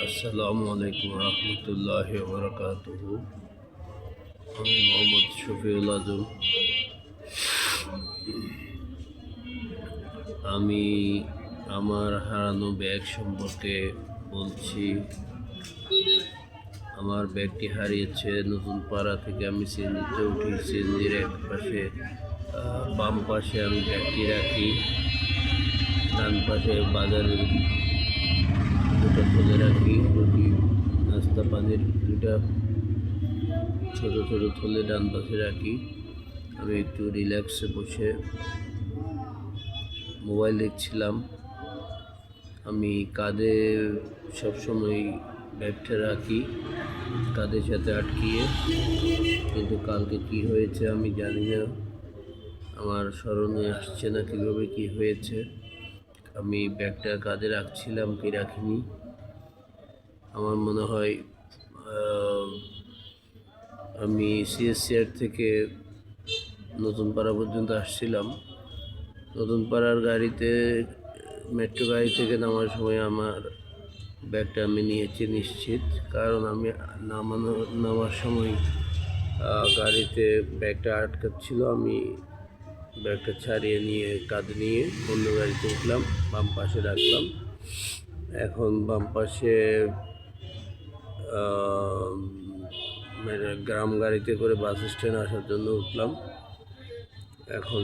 আসসালামু আলাইকুম রহমতুল্লাহ বরকাতুহ। আমি মোহাম্মদ শফিউল আজম। আমি আমার হারানো ব্যাগ সম্পর্কে বলছি। আমার ব্যাগটি হারিয়েছে নতুন পাড়া থেকে। আমি সিএনজিতে উঠি, সিএনজির এক পাশে বাম পাশে আমি ব্যাগটি রাখি, ডান পাশে বাজারের দুটো তুলে রাখি, রুটি নাস্তা পানির দুটা ছোট ছোট থলে ডান পাশে রাখি। আমি একটু রিল্যাক্সে বসে মোবাইল দেখছিলাম। আমি কাঁধে সবসময় ব্যাগটা রাখি, কাঁধের সাথে আটকিয়ে, কিন্তু কালকে কি হয়েছে আমি জানি না, আমার স্মরণে আসছে না কীভাবে কি হয়েছে। আমি ব্যাগটা কাঁধে রাখছিলাম কি রাখিনি, আমার মনে হয় আমি সিএসসিআর থেকে নতুন পাড়া পর্যন্ত আসছিলাম। নতুন পাড়ার গাড়িতে, মেট্রো গাড়ি থেকে নামার সময় আমার ব্যাগটা আমি নিয়েছি নিশ্চিত, কারণ আমি নামার সময় গাড়িতে ব্যাগটা আটকাচ্ছিল। আমি ব্যাগটা ছাড়িয়ে নিয়ে কাঁধে নিয়ে অন্য গাড়িতে উঠলাম, বাম পাশে রাখলাম। এখন বাম পাশে গ্রাম গাড়িতে করে বাস স্ট্যান্ড আসার জন্য উঠলাম। এখন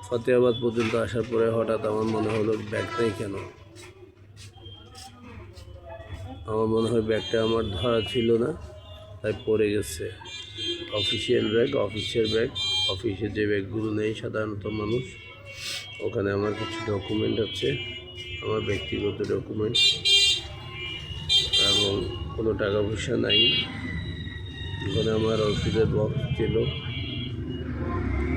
ফতেহাবাদ পর্যন্ত আসার পরে হঠাৎ আমার মনে হলো ব্যাগটাই কেন। আমার মনে হয় ব্যাগটা আমার ধরা ছিল না, তাই পড়ে গেছে। অফিসিয়াল ব্যাগ, অফিসের ব্যাগ, অফিসে যে ব্যাগগুলো নেই সাধারণত মানুষ, ওখানে আমার কিছু ডকুমেন্ট আছে, আমার ব্যক্তিগত ডকুমেন্ট, এবং কোনো টাকা পয়সা নাই। ওখানে আমার ওষুধের বক্স ছিল,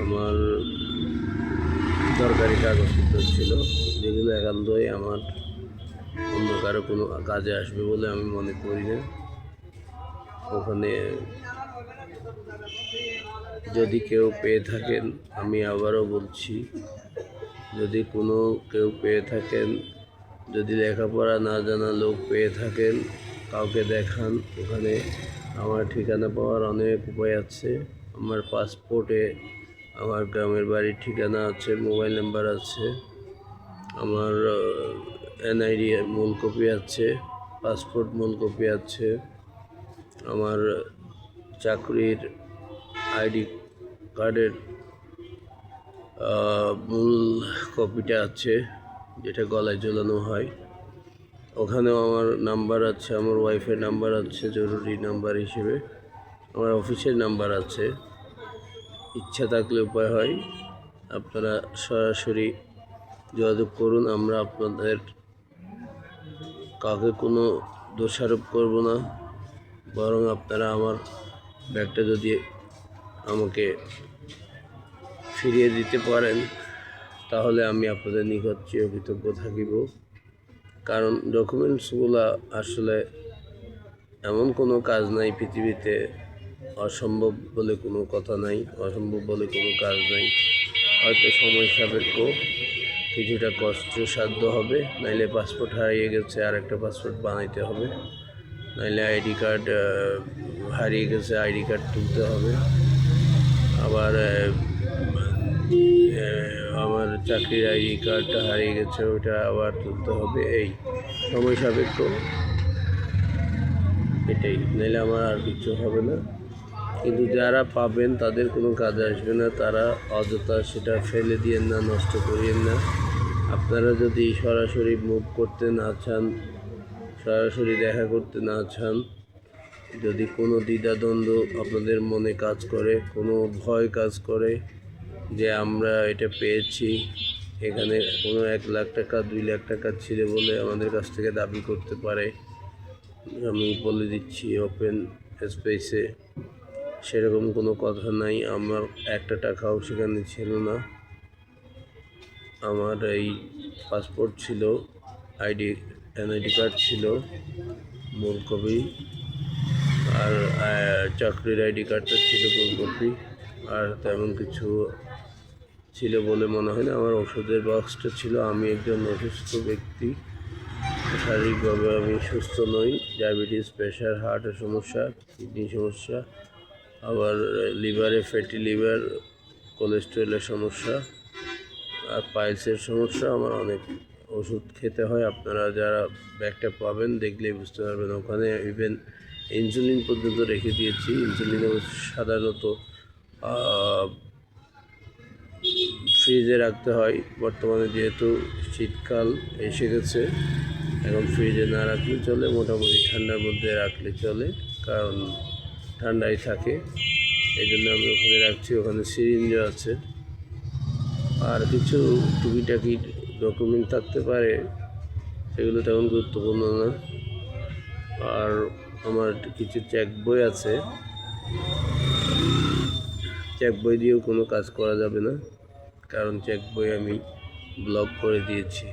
আমার দরকারি কাগজপত্র ছিল, যেগুলো একান্তই আমার অন্য কারো কোনো কাজে আসবে বলে আমি মনে করি না। ওখানে যদি কেউ পেয়ে থাকেন, আমি আবারও বলছি, যদি কেউ পেয়ে থাকেন, যদি লেখাপড়া না জানা লোক পেয়ে থাকেন, কাউকে দেখান। ওখানে আমার ঠিকানা পাওয়ার অনেক উপায় আছে। আমার পাসপোর্টে আমার গ্রামের বাড়ির ঠিকানা আছে, মোবাইল নাম্বার আছে, আমার এনআইডি মূল কপি আছে, পাসপোর্ট মূল কপি আছে, আমার চাকরির আইডি কার্ডের মূল কপিটা আছে, যেটা গলায় ঝোলানো হয়। ওখানেও আমার নাম্বার আছে, আমার ওয়াইফের নাম্বার আছে জরুরি নাম্বার হিসেবে, আমার অফিসের নাম্বার আছে। ইচ্ছা থাকলে উপায় হয়, আপনারা সরাসরি যোগাযোগ করুন। আমরা আপনাদের কাউকে কোনো দোষারোপ করব না, বরং আপনারা আমার ব্যাগটা যদি আমাকে ফিরিয়ে দিতে পারেন, তাহলে আমি আপনাদের নিকট চিরকৃতজ্ঞ থাকিব। কারণ ডকুমেন্টসগুলো আসলে এমন কোনো কাজ নাই পৃথিবীতে, অসম্ভব বলে কোনো কথা নাই, অসম্ভব বলে কোনো কাজ নাই। হয়তো সময় সাপেক্ষ, কিছুটা কষ্টসাধ্য হবে, নাইলে পাসপোর্ট হারিয়ে গেছে আর একটা পাসপোর্ট বানাইতে হবে, নাইলে আইডি কার্ড হারিয়ে গেছে, আইডি কার্ড তুলতে হবে, আবার আমার চাকরির আইডি কার্ডটা হারিয়ে গেছে, ওটা আবার তুলতে হবে। এই সময় সাপেক্ষ, এটাই, নাইলে আমার আর কিছু হবে না। কিন্তু যারা পাবেন তাদের কোনো কাজে আসবে না, তারা অযথা সেটা ফেলে দিয়েন না, নষ্ট করিয়েন না। আপনারা যদি সরাসরি মুভ করতে না চান, সরাসরি দেখা করতে না চান, যদি কোনো দ্বিধাদ্বন্দ্ব আপনাদের মনে কাজ করে, কোনো ভয় কাজ করে যে আমরা এটা পেয়েছি, এখানে কোনো 1 লাখ টাকা 2 লাখ টাকা ছিল বলে আমাদের কাছ থেকে দাবি করতে পারে, আমি বলে দিচ্ছি ওপেন স্পেসে, সেরকম কোনো কথা নাই। আমার একটা টাকাও সেখানে ছিল না। আমার এই পাসপোর্ট ছিল, এনআইডি কার্ড ছিল মূল কপি, আর চাকরির আইডি কার্ডটা ছিল মূল কপি, আর তেমন কিছু ছিল বলে মনে হয় না। আমার ওষুধের বক্সটা ছিল। আমি একজন অসুস্থ ব্যক্তি, শারীরিকভাবে আমি সুস্থ নই। ডায়াবেটিস, প্রেশার, হার্টের সমস্যা, কিডনি সমস্যা, আবার লিভারে ফ্যাটি লিভার, কোলেস্টেরলের সমস্যা আর পাইলসের সমস্যা। আমার অনেক ওষুধ খেতে হয়। আপনারা যারা ব্যাগটা পাবেন দেখলেই বুঝতে পারবেন। ওখানে ইভেন ইনসুলিন পর্যন্ত রেখে দিয়েছি। ইনসুলিনও সাধারণত ফ্রিজে রাখতে হয়। বর্তমানে যেহেতু শীতকাল এসে গেছে, এখন ফ্রিজে না রাখলে চলে, মোটামুটি ঠান্ডার মধ্যে রাখলে চলে, কারণ ঠান্ডায় থাকে। এই জন্য আমি ওখানে রাখছি। ওখানে সিরিঞ্জও আছে। আর কিছু টুকিটাকি ডকুমেন্ট থাকতে পারে, সেগুলো তেমন গুরুত্বপূর্ণ না। আর আমার কিছু চেক বই আছে। চেক বই দিয়েও কোনো কাজ করা যাবে না, কারণ চেক বই আমি ব্লক করে দিয়েছি।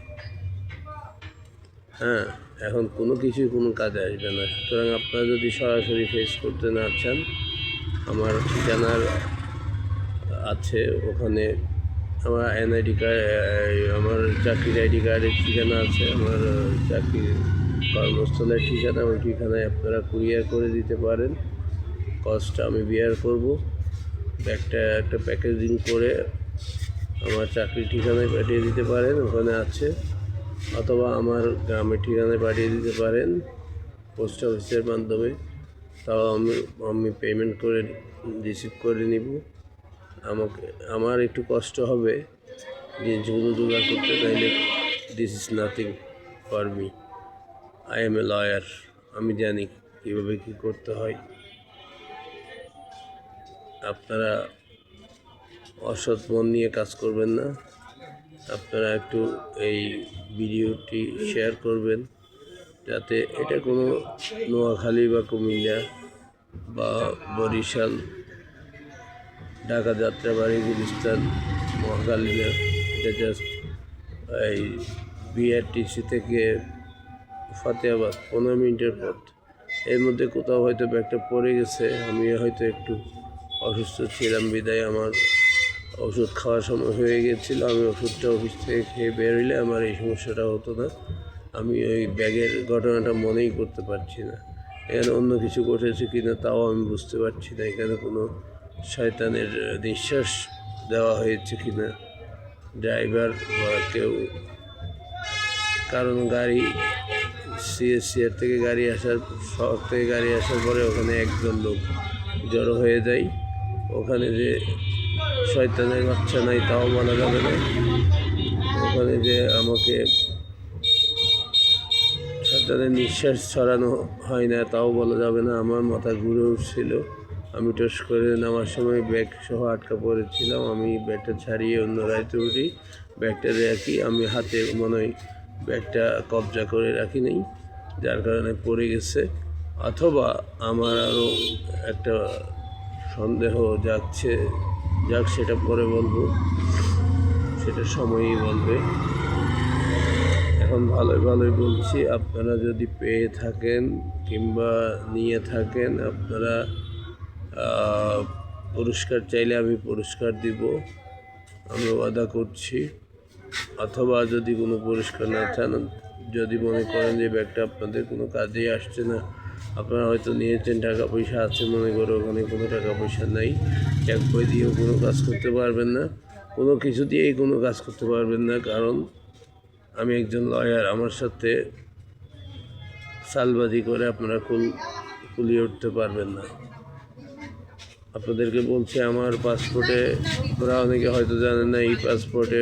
হ্যাঁ, এখন কোনো কিছুই কোনো কাজে আসবে না। সুতরাং আপনারা যদি সরাসরি ফেস করতে না চান, আমার ঠিকানার আছে ওখানে। আমার এনআইডি কার্ড, আমার চাকরির আইডি কার্ডের ঠিকানা আছে, আমার চাকরির কর্মস্থলের ঠিকানা। ওই ঠিকানায় আপনারা কুরিয়ার করে দিতে পারেন। কস্টটা আমি বিয়ার করব। একটা প্যাকেজিং করে আমার চাকরির ঠিকানায় পাঠিয়ে দিতে পারেন, ওখানে আছে। অথবা আমার গ্রামের ঠিকানায় পাঠিয়ে দিতে পারেন পোস্ট অফিসের মাধ্যমে। তাও আমি পেমেন্ট করে রিসিভ করে নিব। আমার একটু কষ্ট হবে জিনিসগুলো জোগাড় করতে, তাইলে this is nothing for me. I M a lawyer. আমি জানি কীভাবে কী করতে হয়। আপনারা অসৎ মন নিয়ে কাজ করবেন না। আপনারা একটু এই ভিডিওটি শেয়ার করবেন, যাতে এটা কোনো নোয়াখালী বা কুমিল্লা বা বরিশাল, ঢাকা, যাত্রাবাড়ি, গুলিস্তান, মহাখালী না। এটা জাস্ট এই বিআরটিসি থেকে ফতেহাবাদ 15 মিনিটের পথ। এর মধ্যে কোথাও হয়তো ব্যাগটা পড়ে গেছে। আমি হয়তো একটু অসুস্থ ছিলাম বিদায় আমার ওষুধ খাওয়ার সময় হয়ে গিয়েছিল। আমি ওষুধটা অফিস থেকে খেয়ে বেরোলে আমার এই সমস্যাটা হতো না। আমি ওই ব্যাগের ঘটনাটা মনেই করতে পারছি না। এখানে অন্য কিছু ঘটেছে কিনা তাও আমি বুঝতে পারছি না। এখানে কোনো শয়তানের নিঃশ্বাস দেওয়া হয়েছে কিনা ড্রাইভার বা কেউ, কারণ গাড়ি সিএসসিআর থেকে গাড়ি আসার, শহর থেকে গাড়ি আসার পরে ওখানে একজন লোক জড়ো হয়ে যায়। ওখানে যে শয়তানের বাচ্চা নাই তাও বলা যাবে না। ওখানে যে আমাকে শয়তানের নিঃশ্বাস ছড়ানো হয় না তাও বলা যাবে না। আমার মাথা ঘুরে উঠছিল। আমি টস করে নামার সময় ব্যাগ সহ আটকা পড়েছিলাম। আমি ব্যাগটা ছাড়িয়ে অন্য রাইতে উঠি, ব্যাগটা রাখি। আমি হাতে মনে হয় ব্যাগটা কবজা করে রাখি নেই, যার কারণে পড়ে গেছে। অথবা আমার আরও একটা সন্দেহ যাচ্ছে, যাক সেটা পরে বলবো, সেটা সময়ই বলবে। এখন ভালোই বলছি, আপনারা যদি পেয়ে থাকেন কিংবা নিয়ে থাকেন, আপনারা পুরস্কার চাইলে আমি পুরস্কার দিব, আমি ওয়াদা করছি। অথবা যদি কোনো পুরস্কার না চান, যদি মনে করেন যে ব্যাগটা আপনাদের কোনো কাজেই আসছে না, আপনারা হয়তো নিয়েছেন, টাকা পয়সা আছে মনে করে, ওখানে কোনো টাকা পয়সা নাই, চেক বই দিয়েও কোনো কাজ করতে পারবেন না, কোনো কিছু দিয়েই কোনো কাজ করতে পারবেন না। কারণ আমি একজন লয়ার। আমার সাথে সালবাজি করে আপনারা কুলিয়ে উঠতে পারবেন না। আপনাদেরকে বলছি, আমার পাসপোর্টে, ওরা অনেকে হয়তো জানেন না, এই পাসপোর্টে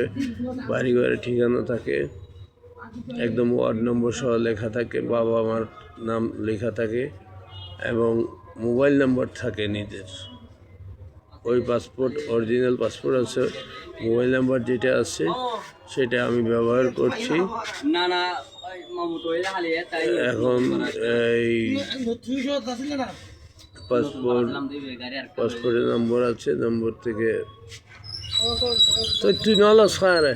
বাড়িঘরের ঠিকানা থাকে, একদম ওয়ার্ড নম্বর সহ লেখা থাকে, বাবা মার নাম লেখা থাকে এবং মোবাইল নাম্বার থাকে নিজের। ওই পাসপোর্ট অরিজিনাল পাসপোর্ট আছে, মোবাইল নাম্বার যেটা আছে সেটা আমি ব্যবহার করছি। এখন এই পাসপোর্টের নম্বর আছে, নম্বর থেকে তো তুই নলস খায় রে।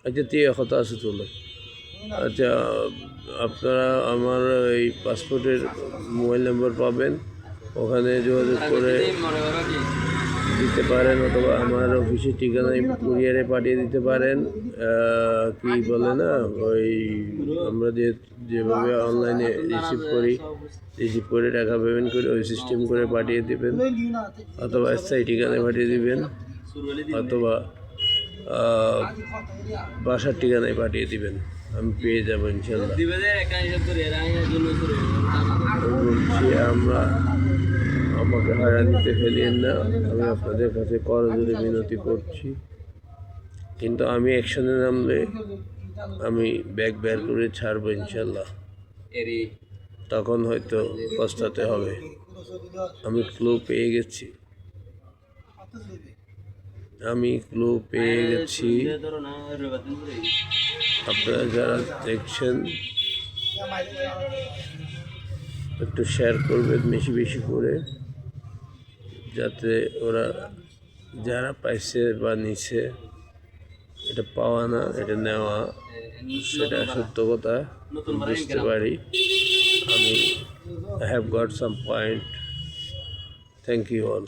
আচ্ছা তুই কথা আছে তোলে। আচ্ছা, আপনারা আমার এই পাসপোর্টের মোবাইল নাম্বার পাবেন, ওখানে যোগাযোগ করে দিতে পারেন, অথবা আমার অফিসের ঠিকানায় কুরিয়ারে পাঠিয়ে দিতে পারেন। কি বলে না, ওই আমরা যেভাবে অনলাইনে রিসিভ করে টাকা পেমেন্ট করে ওই সিস্টেম করে পাঠিয়ে দেবেন, অথবা স্থায়ী ঠিকানায় পাঠিয়ে দিবেন, অথবা বাসার ঠিকানায় পাঠিয়ে দিবেন, আমি পেয়ে যাবো ইনশাল্লাহ। বলছি আমরা আমাকে হয়রানিতে ফেলিয়েন না, আমি আপনাদের কাছে করজোড়ে মিনতি করছি। কিন্তু আমি অ্যাকশনে নামলে আমি ব্যাগ বের করে ছাড়বো ইনশাল্লাহ, তখন হয়তো পস্তাতে হবে। আমি ক্লু পেয়ে গেছি, আপনারা যারা দেখছেন একটু শেয়ার করবেন বেশি বেশি করে, যাতে ওরা যারা পাইছে বা নিছে, এটা পাওয়া না এটা নেওয়া, সেটা সত্য কথা বুঝতে পারি। আমি have got some point. Thank you all.